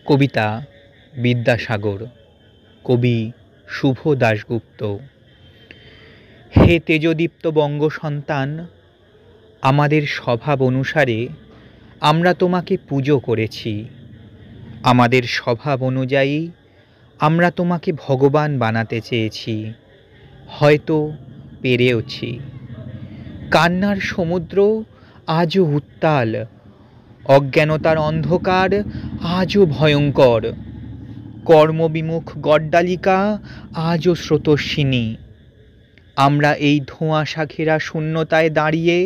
কবিতা বিদ্যাসাগর, কবি শুভ দাশগুপ্ত। হে তেজদীপ্ত বঙ্গ সন্তান, আমাদের স্বভাব অনুসারে আমরা তোমাকে পুজো করেছি। আমাদের স্বভাব অনুযায়ী আমরা তোমাকে ভগবান বানাতে চেয়েছি, হয়তো পেরেওছি। কান্নার সমুদ্র আজও উত্তাল, অজ্ঞানতার অন্ধকার আজও ভয়ঙ্কর, কর্মবিমুখ গড্ডালিকা আজও স্রোতস্বিনী। আমরা এই ধোঁয়াশা ঘেরা শূন্যতায় দাঁড়িয়ে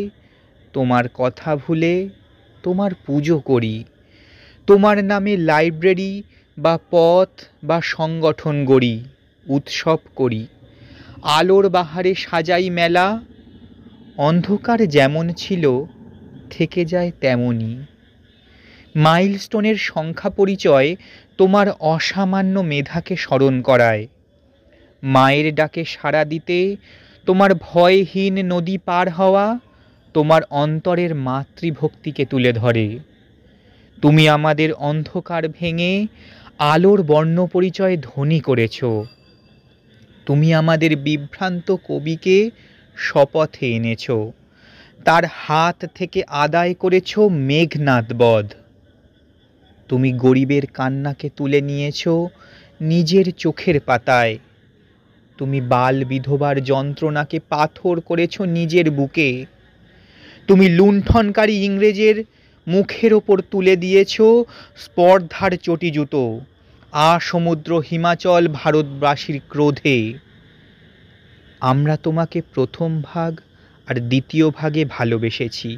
তোমার কথা ভুলে তোমার পুজো করি। তোমার নামে লাইব্রেরি বা পথ বা সংগঠন গড়ি, উৎসব করি। আলোর বাহারে সাজাই মেলা, অন্ধকার যেমন ছিল থেকে যায় তেমনই। মাইলস্টোনের সংখ্যা পরিচয় তোমার অসামান্য মেধাকে স্মরণ করায়। মায়ের ডাকে সাড়া দিতে তোমার ভয়হীন নদী পার হওয়া তোমার অন্তরের মাতৃভক্তিকে তুলে ধরে। তুমি আমাদের অন্ধকার ভেঙে আলোর বর্ণ পরিচয় ধনী করেছ। তুমি আমাদের বিভ্রান্ত কবিকে শপথে এনেছ, তার হাত থেকে আদায় করেছ মেঘনাদ বধ। তুমি গরিবের কান্নাকে তুলে নিয়েছ নিজের চোখের পাতায়। তুমি বাল বিধবার যন্ত্রণাকে পাথর করেছ নিজের বুকে। তুমি লুণ্ঠনকারী ইংরেজের মুখের ওপর তুলে দিয়েছ স্পর্ধার চটি জুতো, সমুদ্র হিমাচল ভারতবাসীর ক্রোধে। আমরা তোমাকে প্রথম ভাগ আর দ্বিতীয় ভাগে ভালোবেসেছি।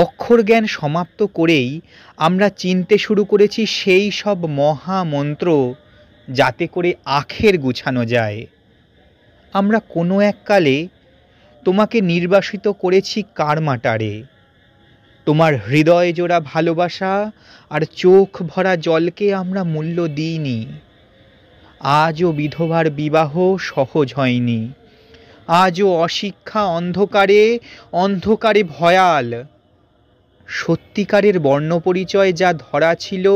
অক্ষর জ্ঞান সমাপ্ত করেই আমরা চিনতে শুরু করেছি সেই সব মহামন্ত্র যাতে করে আখের গুছানো যায়। আমরা কোনো এককালে তোমাকে নির্বাসিত করেছি কারমাটারে। তোমার হৃদয় জোড়া ভালোবাসা আর চোখ ভরা জলকে আমরা মূল্য দিইনি। আজও বিধবার বিবাহ সহজ হয়নি। আজও অশিক্ষা অন্ধকারে অন্ধকারে ভয়াল। সত্যিকারের বর্ণপরিচয় যা ধরা ছিল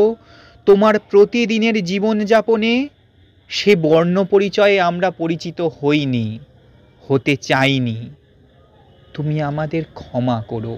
তোমার প্রতিদিনের জীবনযাপনে, সে বর্ণপরিচয়ে আমরা পরিচিত হইনি, হতে চাইনি। তুমি আমাদের ক্ষমা করো।